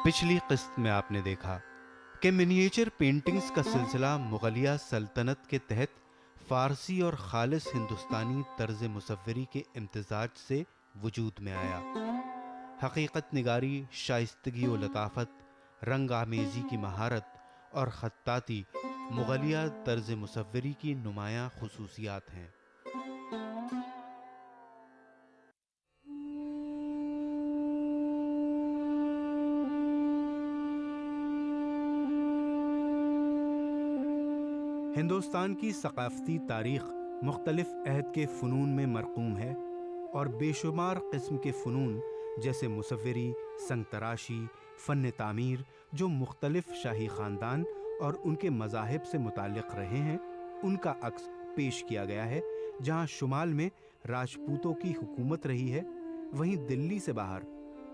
पिछली किस्त में आपने देखा कि मिनिएचर पेंटिंग्स का सिलसिला मुगलिया सल्तनत के तहत फ़ारसी और ख़ालिस हिंदुस्तानी तर्ज मुसव्वरी के इम्तिज़ाज से वजूद में आया। हकीकत निगारी, शाइस्तगी व लताफत, रंग आमेज़ी की महारत और ख़त्ताती मुगलिया तर्ज मुसव्वरी की नुमायाँ खुसूसियात हैं। हिंदुस्तान की सकाफ़ती तारीख़ मुख्तलिफ़ अहद के फ़नून में मरकूम है और बेशुमार किस्म के फ़नून जैसे मुसव्वरी, संग तराशी, फ़न तामीर जो मुख्तलिफ़ शाही ख़ानदान और उनके मज़ाहिब से मुताल्लिक़ रहे हैं, उनका अक्स पेश किया गया है। जहाँ शुमाल में राजपूतों की हुकूमत रही है, वहीं दिल्ली से बाहर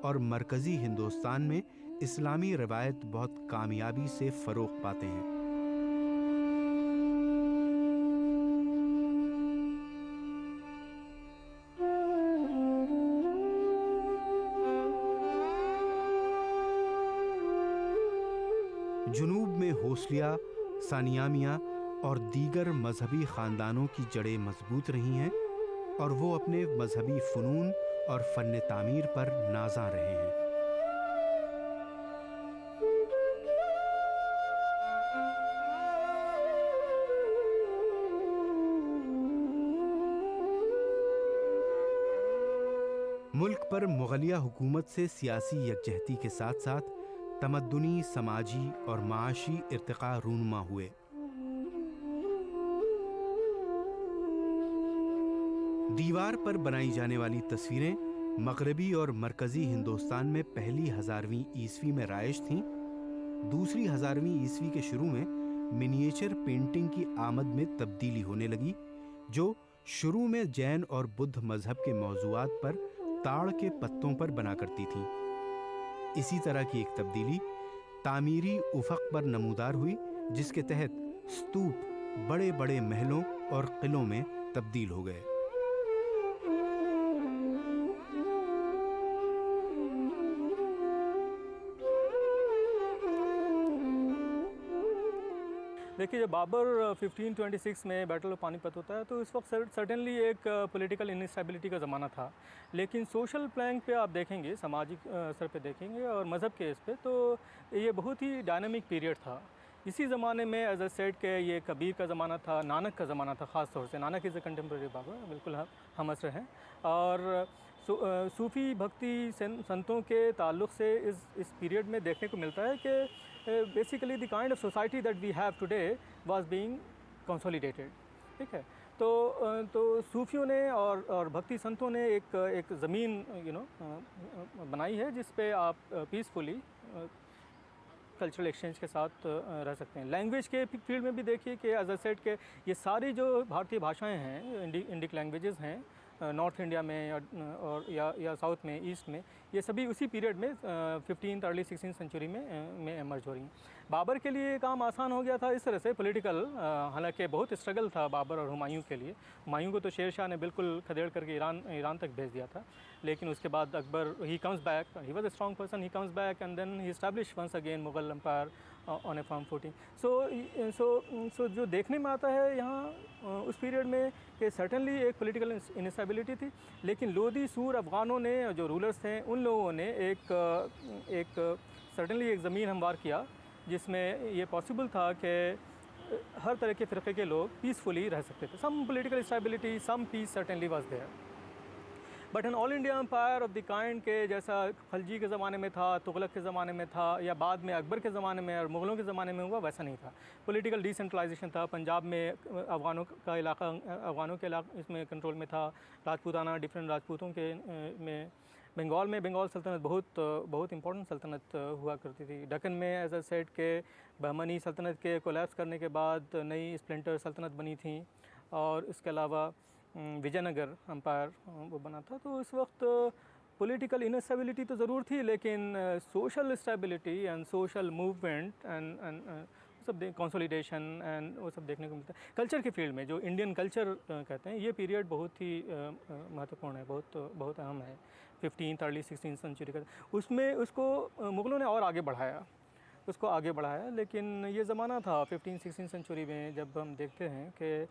और मरकज़ी हिंदुस्तान में इस्लामी रवायत बहुत कामयाबी से फ़रोग़ पाते हैं। जुनूब में होसलिया, सानियामिया और दीगर मजहबी ख़ानदानों की जड़ें मजबूत रही हैं और वो अपने मजहबी फ़नून और फ़न तामीर पर नाज़ा रहे हैं। मुल्क पर मुगलिया हुकूमत से सियासी यकजहती के साथ साथ तमद्दुनी, समाजी और माशी इर्तिक़ा रूनुमा हुए। दीवार पर बनाई जाने वाली तस्वीरें मगरबी और मरकज़ी हिंदुस्तान में पहली 1000वीं ईस्वी में राइज थीं। दूसरी 1000वीं ईस्वी के शुरू में मिनिएचर पेंटिंग की आमद में तब्दीली होने लगी, जो शुरू में जैन और बुद्ध मजहब के मौज़ूआत पर ताड़ के पत्तों पर बना करती थीं। इसी तरह की एक तब्दीली तामीरी उफ़क़ पर नमूदार हुई, जिसके तहत स्तूप बड़े बड़े महलों और किलों में तब्दील हो गए। देखिए, जब बाबर 1526 में बैटल ऑफ पानीपत होता है तो इस वक्त सर्टेनली एक पॉलिटिकल इनस्टेबिलिटी का ज़माना था, लेकिन सोशल प्लैंक पे आप देखेंगे, सामाजिक स्तर पे देखेंगे और मज़हब के इस पे, तो ये बहुत ही डायनामिक पीरियड था। इसी ज़माने में एज ए सेड के ये कबीर का ज़माना था, नानक का ज़माना था। ख़ास तौर से Nanak is a contemporary Babur, बिल्कुल हम असर हैं। और सूफ़ी भक्ति संतों के ताल्लुक़ से इस पीरियड में देखने को मिलता है कि basically the kind of society that we have today was being consolidated. ठीक है, तो सूफियों ने और भक्ति संतों ने एक ज़मीन बनाई है जिस पे आप पीसफुली कल्चरल एक्सचेंज के साथ रह सकते हैं। लैंग्वेज के फील्ड में भी देखिए कि एज अ सेट के ये सारी जो भारतीय भाषाएं हैं, इंडिक लैंग्वेजेस हैं, नॉर्थ इंडिया में और या साउथ में, ईस्ट में, ये सभी उसी पीरियड में 15th अर्ली 16th सेंचुरी में एमर्ज हो रही हैं। बाबर के लिए काम आसान हो गया था इस तरह से पॉलिटिकल, हालांकि बहुत स्ट्रगल था बाबर और हुमायूं के लिए। हुमायूं को तो शेर शाह ने बिल्कुल खदेड़ करके ईरान तक भेज दिया था, लेकिन उसके बाद Akbar he comes back, he was a strong person, he comes back and then he establish once again Mughal empire on a firm footing. So जो देखने में आता है यहाँ उस पीरियड में कि सर्टेनली एक पॉलिटिकल इंस्टेबिलिटी थी, लेकिन लोधी सूर अफ़गानों ने, जो रूलर्स थे, उन लोगों ने एक सर्टेनली एक ज़मीन हमवार किया जिसमें ये पॉसिबल था कि हर तरह के फ़िरक़े के लोग पीसफुली रह सकते थे। Some political stability, some peace certainly was there, but an all India empire of the kind के जैसा खलजी के ज़माने में था, तुगलक के ज़माने में था, या बाद में अकबर के ज़माने में और मुग़लों के ज़माने में हुआ, वैसा नहीं था। पॉलिटिकल डिसेंट्रलाइजेशन था। पंजाब में अफ़गानों का इलाका, अफ़गानों के इलाका इसमें कंट्रोल में था, राजपूताना डिफरेंट राजपूतों के में। बंगाल सल्तनत बहुत इंपॉर्टेंट सल्तनत हुआ करती थी। दक्कन में एज अ सेट के बहमनी सल्तनत के कोलैप्स करने के बाद नई स्प्लिंटर सल्तनत बनी थी, और इसके अलावा विजयनगर एम्पायर वो बना था। तो इस वक्त पॉलिटिकल इनस्टेबिलिटी तो ज़रूर थी, लेकिन social stability and social movement and सब कंसोलिडेशन एंड वो सब देखने को मिलता है। कल्चर के फील्ड में जो इंडियन कल्चर कहते हैं, ये पीरियड बहुत ही महत्वपूर्ण है, बहुत अहम है। 15th अर्ली 16th सेंचुरी का उसमें उसको मुग़लों ने और आगे बढ़ाया, लेकिन ये ज़माना था 15th-16th सेंचुरी में, जब हम देखते हैं कि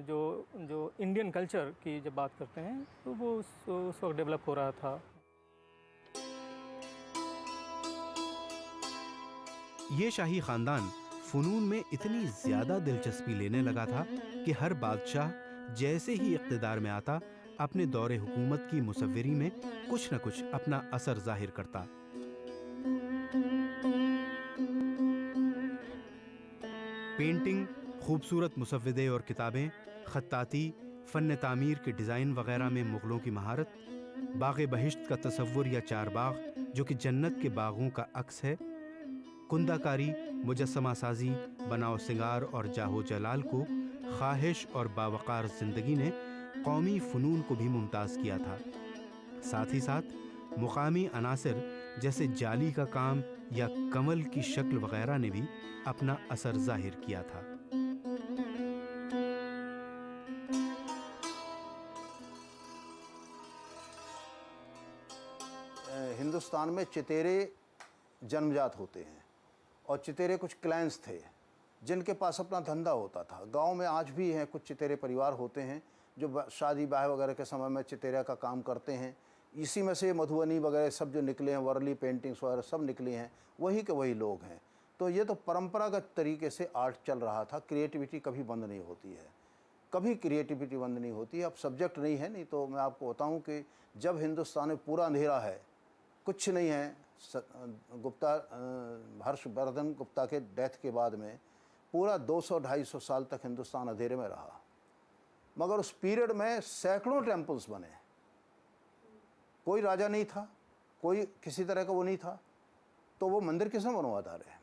जो इंडियन कल्चर की जब बात करते हैं तो वो उस वक्त डेवलप हो रहा था। ये शाही खानदान फ़नून में इतनी ज़्यादा दिलचस्पी लेने लगा था कि हर बादशाह जैसे ही इक़्तिदार में आता, अपने दौरे हुकूमत की मुसव्विरी में कुछ न कुछ अपना असर ज़ाहिर करता। पेंटिंग, खूबसूरत मुसव्विदे और किताबें, खत्ताती, फ़न तामीर के डिज़ाइन वगैरह में मुग़लों की महारत, बाग़ बहिश्त का तसव्वुर या चारबाग जो कि जन्नत के बागों का अक्स है, कुंदाकारी, मुजस्समा साजी, बनाव सिंगार और जाहो जलाल को ख्वाहिश और बावकार ज़िंदगी ने कौमी फ़नून को भी मुमताज़ किया था। साथ ही साथ मुकामी अनासर जैसे जाली का काम या कमल की शक्ल वगैरह ने भी अपना असर ज़ाहिर किया था। हिंदुस्तान में चितेरे जन्मजात होते हैं और चितेरे कुछ क्लैंस थे जिनके पास अपना धंधा होता था। गांव में आज भी हैं कुछ चितेरे परिवार होते हैं जो शादी ब्याह वगैरह के समय में चितेरा का काम करते हैं। इसी में से मधुबनी वगैरह सब जो निकले हैं, वर्ली पेंटिंग्स वगैरह सब निकली हैं, वही के वही लोग हैं। तो ये तो परंपरागत तरीके से आर्ट चल रहा था। क्रिएटिविटी कभी बंद नहीं होती है, कभी क्रिएटिविटी बंद नहीं होती है। अब सब्जेक्ट नहीं है, नहीं तो मैं आपको बताऊं कि जब हिंदुस्तान में पूरा अंधेरा है, कुछ नहीं है, गुप्ता हर्षवर्धन गुप्ता के डेथ के बाद में पूरा 200-250 साल तक हिंदुस्तान अंधेरे में रहा। मगर उस पीरियड में सैकड़ों टेम्पल्स बने। कोई राजा नहीं था, कोई किसी तरह का वो नहीं था, तो वो मंदिर किसने बनवाता रहे।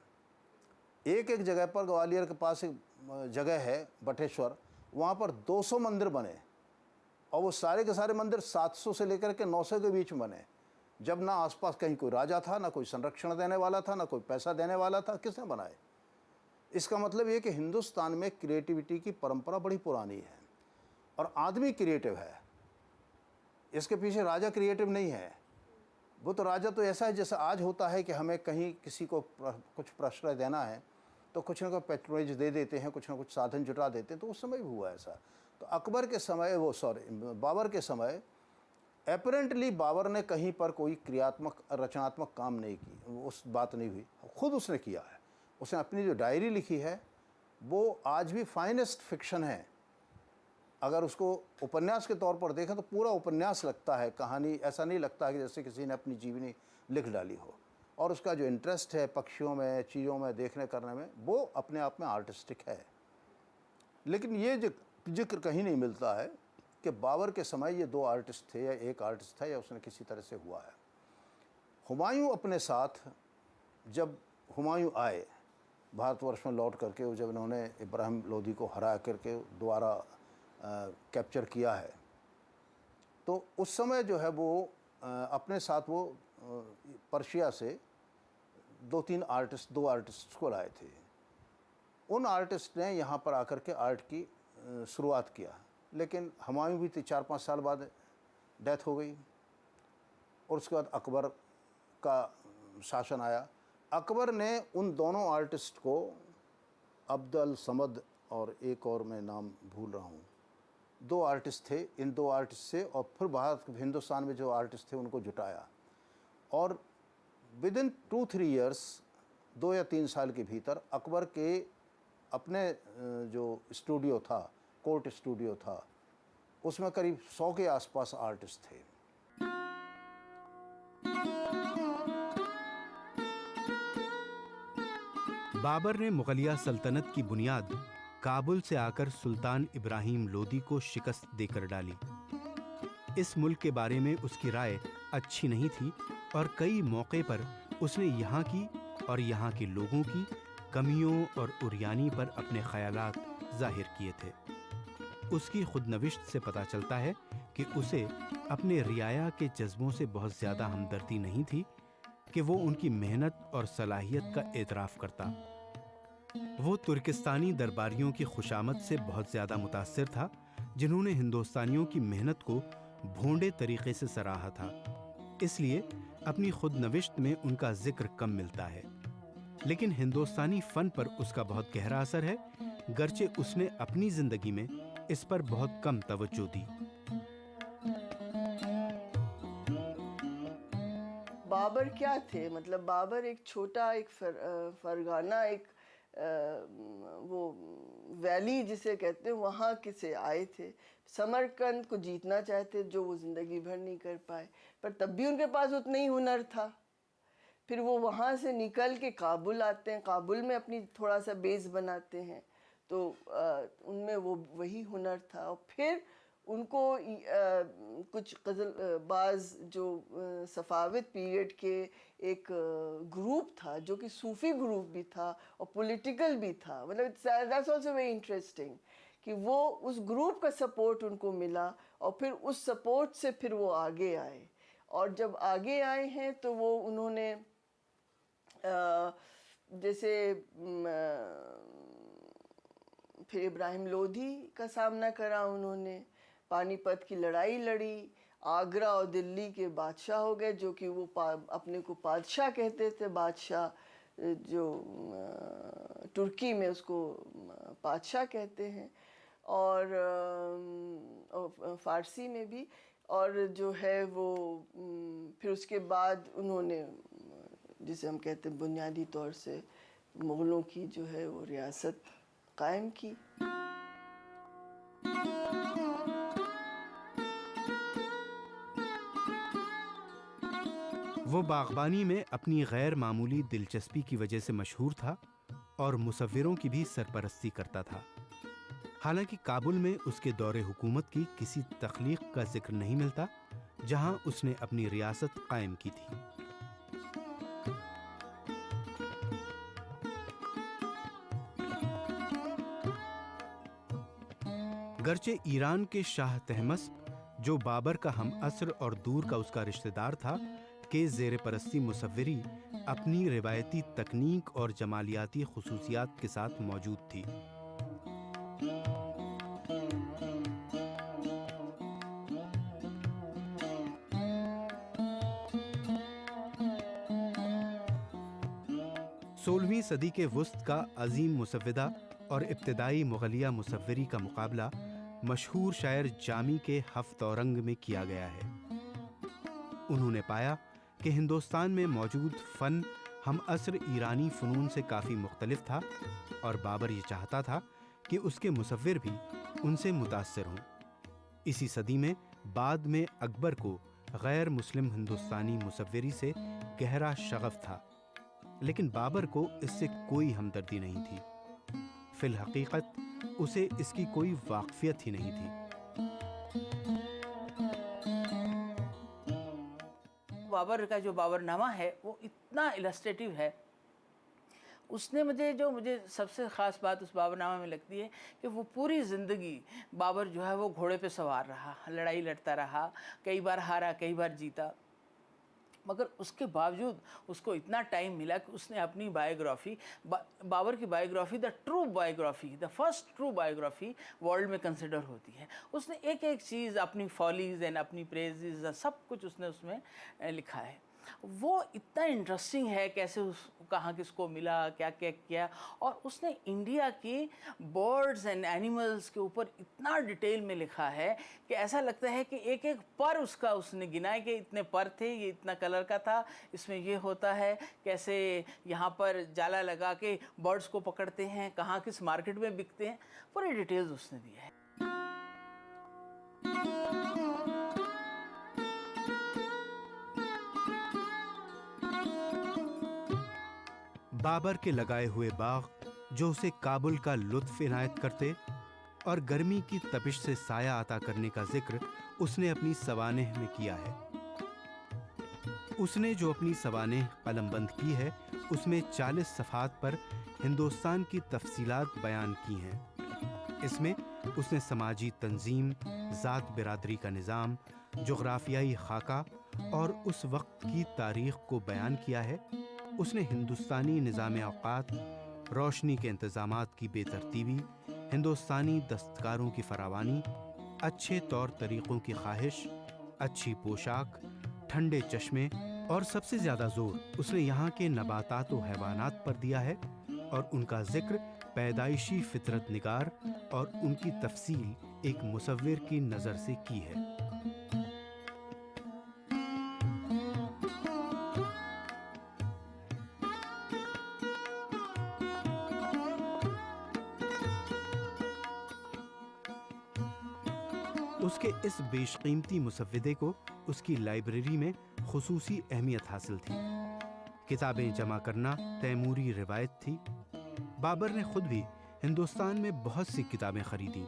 एक एक जगह पर, ग्वालियर के पास एक जगह है बटेश्वर, वहाँ पर 200 मंदिर बने और वो सारे के सारे मंदिर 700 से लेकर के 900 के बीच में बने। जब ना आसपास कहीं कोई राजा था, ना कोई संरक्षण देने वाला था, ना कोई पैसा देने वाला था, किसने बनाए। इसका मतलब ये कि हिंदुस्तान में क्रिएटिविटी की परंपरा बड़ी पुरानी है और आदमी क्रिएटिव है। इसके पीछे राजा क्रिएटिव नहीं है। वो तो राजा तो ऐसा है जैसा आज होता है कि हमें कहीं किसी को कुछ प्रश्रय देना है तो कुछ ना कुछ पेट्रोनेज दे देते हैं, कुछ ना कुछ साधन जुटा देते हैं। तो उस समय भी हुआ ऐसा। तो अकबर के समय, बाबर के समय एपरेंटली बाबर ने कहीं पर कोई क्रियात्मक रचनात्मक काम नहीं की, उस बात नहीं हुई, खुद उसने किया है। उसने अपनी जो डायरी लिखी है वो आज भी फाइनेस्ट फिक्शन है। अगर उसको उपन्यास के तौर पर देखें तो पूरा उपन्यास लगता है, कहानी ऐसा नहीं लगता है कि जैसे किसी ने अपनी जीवनी लिख डाली हो। और उसका जो इंटरेस्ट है पक्षियों में, चीज़ों में देखने करने में, वो अपने आप में आर्टिस्टिक है। लेकिन ये जिक्र कहीं नहीं मिलता है कि बाबर के समय ये 2 आर्टिस्ट थे या एक आर्टिस्ट था या उसने किसी तरह से हुआ है। हुमायूं अपने साथ, जब हुमायूं आए भारतवर्ष में लौट करके, जब इन्होंने इब्राहिम लोदी को हरा करके दोबारा कैप्चर किया है, तो उस समय जो है वो अपने साथ वो पर्शिया से 2 आर्टिस्ट को लाए थे। उन आर्टिस्ट ने यहाँ पर आकर के आर्ट की शुरुआत किया। लेकिन हुमायूं भी 4-5 साल बाद डेथ हो गई और उसके बाद अकबर का शासन आया। अकबर ने उन दोनों आर्टिस्ट को, अब्दुल समद और एक और मैं नाम भूल रहा हूँ, 2 आर्टिस्ट थे, इन 2 आर्टिस्ट से और फिर बाहर हिंदुस्तान में जो आर्टिस्ट थे उनको जुटाया और विदिन 2-3 ईयर्स, 2 या 3 साल के भीतर अकबर के अपने जो स्टूडियो था, कोर्ट स्टूडियो था, उसमें करीब 100 के आसपास आर्टिस्ट थे। बाबर ने मुगलिया सल्तनत की बुनियाद काबुल से आकर सुल्तान इब्राहिम लोदी को शिकस्त देकर डाली। इस मुल्क के बारे में उसकी राय अच्छी नहीं थी और कई मौके पर उसने यहाँ की और यहाँ के लोगों की कमियों और उरियानी पर अपने ख्यालात जाहिर किए थे। उसकी खुदनविश्त से पता चलता है कि उसे अपने रियाया के जज्बों से बहुत ज़्यादा हमदर्दी नहीं थी कि वो उनकी मेहनत और सलाहियत का एतराफ़ करता। वो तुर्किस्तानी दरबारियों की खुशामद से बहुत ज़्यादा मुतासिर था, जिन्होंने हिंदुस्तानियों की मेहनत को भोंडे तरीके से सराहा था। इसलिए अपनी खुद नविश्त में उनका जिक्र कम मिलता है, लेकिन हिंदुस्तानी फ़न पर उसका बहुत गहरा असर है, गर्चे उसने अपनी ज़िंदगी में इस पर बहुत कम तवज्जो दी। बाबर क्या थे? मतलब बाबर एक छोटा एक फरगाना, एक वो वैली जिसे कहते हैं, वहाँ के से आए थे। समरकंद को जीतना चाहते, जो वो ज़िंदगी भर नहीं कर पाए, पर तब भी उनके पास उतना ही हुनर था। फिर वो वहाँ से निकल के काबुल आते हैं, काबुल में अपनी थोड़ा सा बेस बनाते हैं, तो उनमें वो वही हुनर था। और फिर उनको कुछ गज़लबाज जो सफ़ाविद पीरियड के एक ग्रुप था, जो कि सूफ़ी ग्रुप भी था और पॉलिटिकल भी था। मतलब दैट्स आल्सो वेरी इंटरेस्टिंग कि वो उस ग्रुप का सपोर्ट उनको मिला, और फिर उस सपोर्ट से फिर वो आगे आए। और जब आगे आए हैं तो वो उन्होंने जैसे फिर इब्राहिम लोधी का सामना करा, उन्होंने पानीपत की लड़ाई लड़ी, आगरा और दिल्ली के बादशाह हो गए, जो कि वो अपने को बादशाह कहते थे। बादशाह जो तुर्की में उसको बादशाह कहते हैं, और फ़ारसी में भी। और जो है वो फिर उसके बाद उन्होंने, जिसे हम कहते हैं बुनियादी तौर से, मुग़लों की जो है वो रियासत कायम की। वो बागबानी में अपनी गैर मामूली दिलचस्पी की वजह से मशहूर था और मुसव्विरों की भी सरपरस्ती करता था। हालांकि काबुल में उसके दौरे हुकूमत की किसी तख्लीक का जिक्र नहीं मिलता, जहां उसने अपनी रियासत कायम की थी। गर्चे ईरान के शाह तहमस्प, जो बाबर का हम असर और दूर का उसका रिश्तेदार था, के ज़ेर परस्ती मुसव्विरी अपनी रिवायती तकनीक और जमालियाती खुसूसियात के साथ मौजूद थी। सोलहवीं सदी के वुस्त का अजीम मुसव्विदा और इब्तिदाई मुगलिया मुसव्विरी का मुकाबला मशहूर शायर जामी के हफ्त औरंग में किया गया है। उन्होंने पाया कि हिंदुस्तान में मौजूद फ़न हम असर ईरानी फ़नून से काफ़ी मुख्तलिफ था, और बाबर ये चाहता था कि उसके मुसव्विर भी उनसे मुतासिर हों। इसी सदी में बाद में अकबर को गैर मुस्लिम हिंदुस्तानी मुसव्विरी से गहरा शगफ था, लेकिन बाबर को इससे कोई हमदर्दी नहीं थी। फिल हकीकत उसे इसकी कोई वाक़फियत ही नहीं थी। बाबर का जो बाबरनामा है वो इतना इलस्ट्रेटिव है। उसने मुझे सबसे ख़ास बात उस बाबरनामा में लगती है कि वो पूरी ज़िंदगी बाबर जो है वो घोड़े पे सवार रहा, लड़ाई लड़ता रहा, कई बार हारा कई बार जीता, मगर उसके बावजूद उसको इतना टाइम मिला कि उसने अपनी बायोग्राफी, बाबर की biography, the true biography, the first true biography world में कंसिडर होती है। उसने एक एक चीज़, अपनी फॉलीज एंड अपनी प्रेजेस, सब कुछ उसने उसमें लिखा है। वो इतना इंटरेस्टिंग है, कैसे कहाँ किसको मिला, क्या क्या किया, और उसने इंडिया की बर्ड्स एंड एनिमल्स के ऊपर इतना डिटेल में लिखा है कि ऐसा लगता है कि एक एक पर उसका उसने गिना है कि इतने पर थे, ये इतना कलर का था, इसमें ये होता है, कैसे यहाँ पर जाला लगा के बर्ड्स को पकड़ते हैं, कहाँ किस मार्केट में बिकते हैं, पूरी डिटेल्स उसने दी है। बाबर के लगाए हुए बाग, जो उसे काबुल का लुत्फ इनायत करते और गर्मी की तपिश से साया अता करने का जिक्र उसने अपनी सवानेह में किया है। उसने जो अपनी सवानेह कलमबंद की है, उसमें 40 सफ़हात पर हिंदुस्तान की तफसीलात बयान की हैं। इसमें उसने समाजी तंजीम, ज़ात बिरादरी का निज़ाम, जोग्राफियाई खाका और उस वक्त की तारीख़ को बयान किया है। उसने हिंदुस्तानी निज़ाम औक़ात, रोशनी के इंतजामात की बेतरतीबी, हिंदुस्तानी दस्तकारों की फरावानी, अच्छे तौर तरीक़ों की ख्वाहिश, अच्छी पोशाक, ठंडे चश्मे और सबसे ज़्यादा जोर उसने यहाँ के नबातात व हैवानात पर दिया है और उनका जिक्र पैदाइशी फितरत निगार और उनकी तफसील एक मुसव्विर की नज़र से की है। उसके इस बेशकीमती मुसव्विदे को उसकी लाइब्रेरी में खुसूसी अहमियत हासिल थी। किताबें जमा करना तैमूरी रिवायत थी। बाबर ने खुद भी हिंदुस्तान में बहुत सी किताबें खरीदी।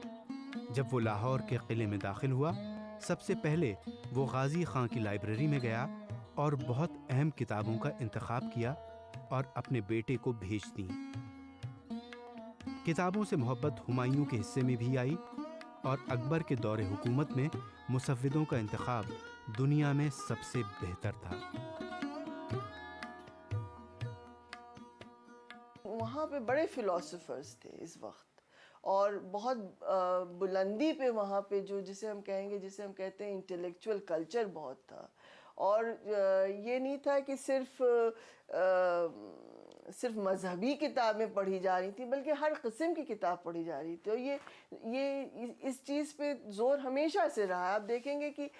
जब वो लाहौर के किले में दाखिल हुआ, सबसे पहले वो गाजी खां की लाइब्रेरी में गया और बहुत अहम किताबों का इंतखाब किया और अपने बेटे को भेज दी। किताबों से मोहब्बत हुमायूं के हिस्से में भी आई और अकबर के दौरे हुकूमत में मुसव्विदों का इंतखाब दुनिया में सबसे बेहतर था। वहाँ पे बड़े फिलोसोफर्स थे इस वक्त और बहुत बुलंदी पे वहाँ पे जो जिसे हम कहते हैं इंटेलेक्चुअल कल्चर बहुत था। और ये नहीं था कि सिर्फ मजहबी किताबें पढ़ी जा रही थी, बल्कि हर किस्म की किताब पढ़ी जा रही थी। और ये इस चीज़ पे जोर हमेशा से रहा है। आप देखेंगे कि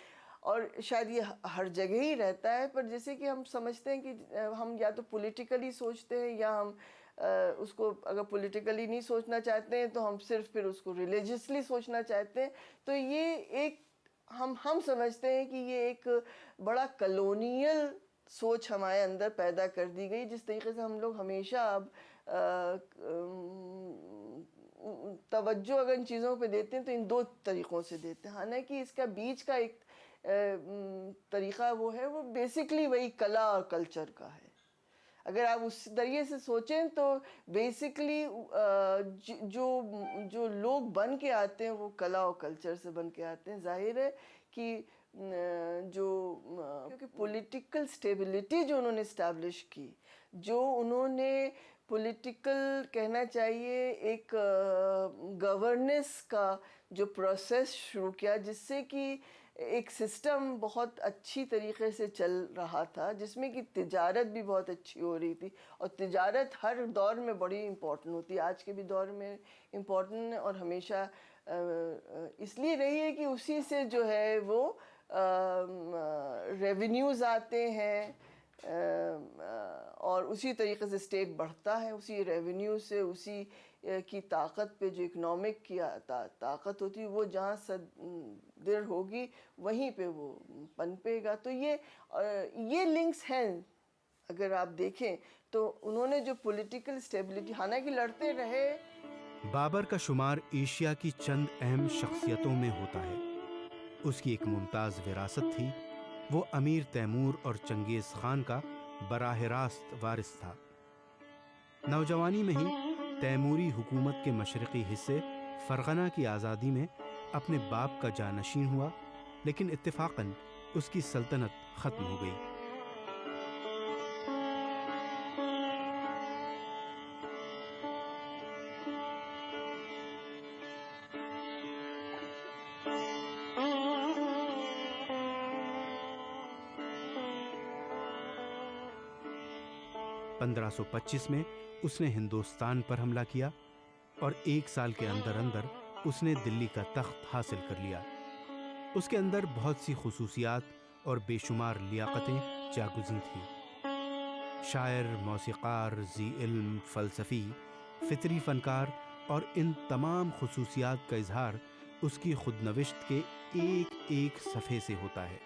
और शायद ये हर जगह ही रहता है, पर जैसे कि हम समझते हैं कि हम या तो पॉलिटिकली सोचते हैं या हम उसको अगर पॉलिटिकली नहीं सोचना चाहते हैं तो हम सिर्फ फिर उसको रिलीजियसली सोचना चाहते हैं। तो ये एक हम समझते हैं कि ये एक बड़ा कॉलोनियल सोच हमारे अंदर पैदा कर दी गई, जिस तरीके से हम लोग हमेशा अब तवज्जो अगर इन चीज़ों पे देते हैं तो इन दो तरीक़ों से देते हैं। हालांकि इसका बीच का एक तरीक़ा वो है, वो बेसिकली वही कला और कल्चर का है। अगर आप उस तरीके से सोचें तो बेसिकली जो लोग बन के आते हैं वो कला और कल्चर से बन के आते हैं। जाहिर है कि क्योंकि पॉलिटिकल स्टेबिलिटी जो उन्होंने इस्टेब्लिश की, जो उन्होंने पॉलिटिकल कहना चाहिए एक गवर्नेंस का जो प्रोसेस शुरू किया, जिससे कि एक सिस्टम बहुत अच्छी तरीके से चल रहा था, जिसमें कि तिजारत भी बहुत अच्छी हो रही थी। और तिजारत हर दौर में बड़ी इम्पोर्टेंट होती है, आज के भी दौर में इम्पोर्टेंट है और हमेशा इसलिए रही है कि उसी से जो है वो रेवेन्यूज़ आते हैं और उसी तरीके से स्टेट बढ़ता है। उसी रेवेन्यू से, उसी की ताकत पे जो इकोनॉमिक की ताकत होती है, वो जहाँ सदृढ़ होगी वहीं पे वो पनपेगा। तो ये लिंक्स हैं। अगर आप देखें तो उन्होंने जो पॉलिटिकल स्टेबिलिटी, हालांकि लड़ते रहे। बाबर का शुमार एशिया की चंद अहम शख्सियतों में होता है। उसकी एक मुमताज़ विरासत थी। वो अमीर तैमूर और चंगेज़ खान का बराह रास्त वारिस था। नौजवानी में ही तैमूरी हुकूमत के मशरक़ी हिस्से फ़रगना की आज़ादी में अपने बाप का जानशीन हुआ, लेकिन इत्तेफ़ाक़न उसकी सल्तनत ख़त्म हो गई। (1525) में उसने हिंदुस्तान पर हमला किया और 1 साल के अंदर अंदर उसने दिल्ली का तख्त हासिल कर लिया। उसके अंदर बहुत सी खुसूसियात और बेशुमार लियाकतें जागुज़ी थीं। शायर, मौसीक़ार, ज़ी इल्म, फ़लसफ़ी, फ़ितरी फ़नकार और इन तमाम खुसूसियात का इजहार उसकी खुदनविश्त के एक एक सफ़े से होता है।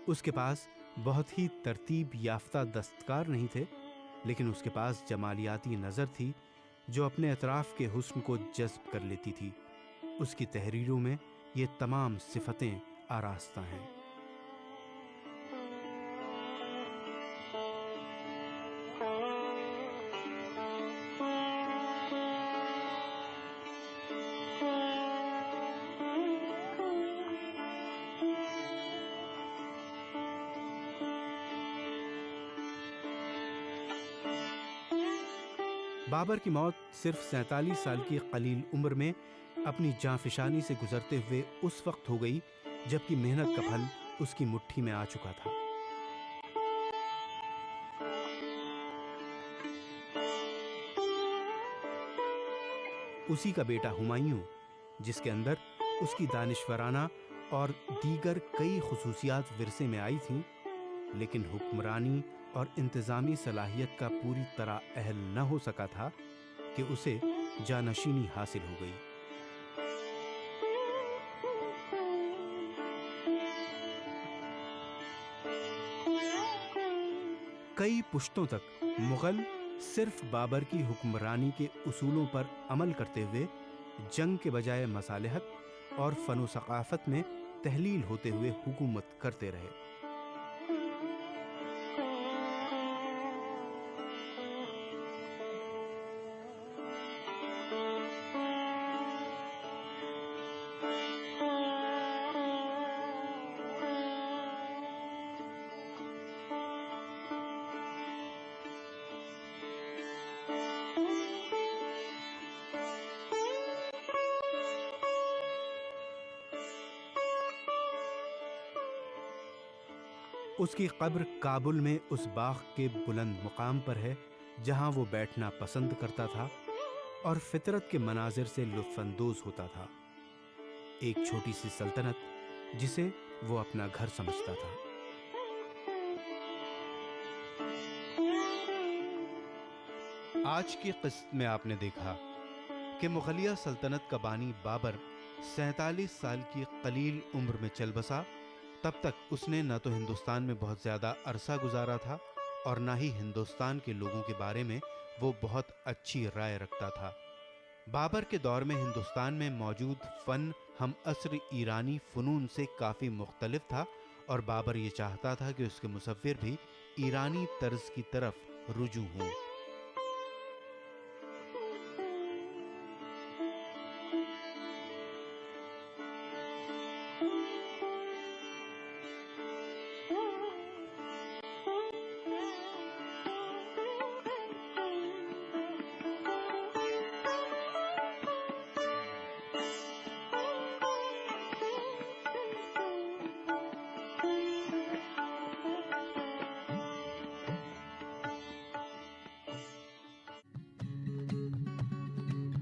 उसके पास बहुत ही तरतीब याफ्ता दस्तकार नहीं थे, लेकिन उसके पास जमालियाती नज़र थी जो अपने अतराफ़ के हुस्न को जज़्ब कर लेती थी। उसकी तहरीरों में ये तमाम सिफतें आरास्ता हैं। बाबर की मौत सिर्फ 47 साल की कलील उम्र में अपनी जांफिशानी से गुजरते हुए उस वक्त हो गई जबकि मेहनत का फल उसकी मुट्ठी में आ चुका था। उसी का बेटा हुमायूं, जिसके अंदर उसकी दानिशवराना और दीगर कई खुसूसियात विरसे में आई थीं, लेकिन हुक्मरानी और इंतज़ामी सलाहियत का पूरी तरह अहल न हो सका था कि उसे जानशीनी हासिल हो गई। कई पुश्तों तक मुगल सिर्फ बाबर की हुक्मरानी के उसूलों पर अमल करते हुए जंग के बजाय मसालिहत और फनो सकाफत में तहलील होते हुए हुकूमत करते रहे। उसकी कब्र काबुल में उस बाग के बुलंद मुकाम पर है जहां वो बैठना पसंद करता था और फितरत के मनाजिर से लुत्फानंदोज होता था। एक छोटी सी सल्तनत जिसे वो अपना घर समझता था। आज की किस्त में आपने देखा कि मुगलिया सल्तनत का बानी बाबर 47 साल की कलील उम्र में चल बसा। तब तक उसने न तो हिंदुस्तान में बहुत ज़्यादा अरसा गुजारा था और न ही हिंदुस्तान के लोगों के बारे में वो बहुत अच्छी राय रखता था। बाबर के दौर में हिंदुस्तान में मौजूद फ़न हम असर ईरानी फ़नून से काफ़ी मुख्तलिफ था और बाबर ये चाहता था कि उसके मुसव्विर भी ईरानी तर्ज की तरफ रुजू हों।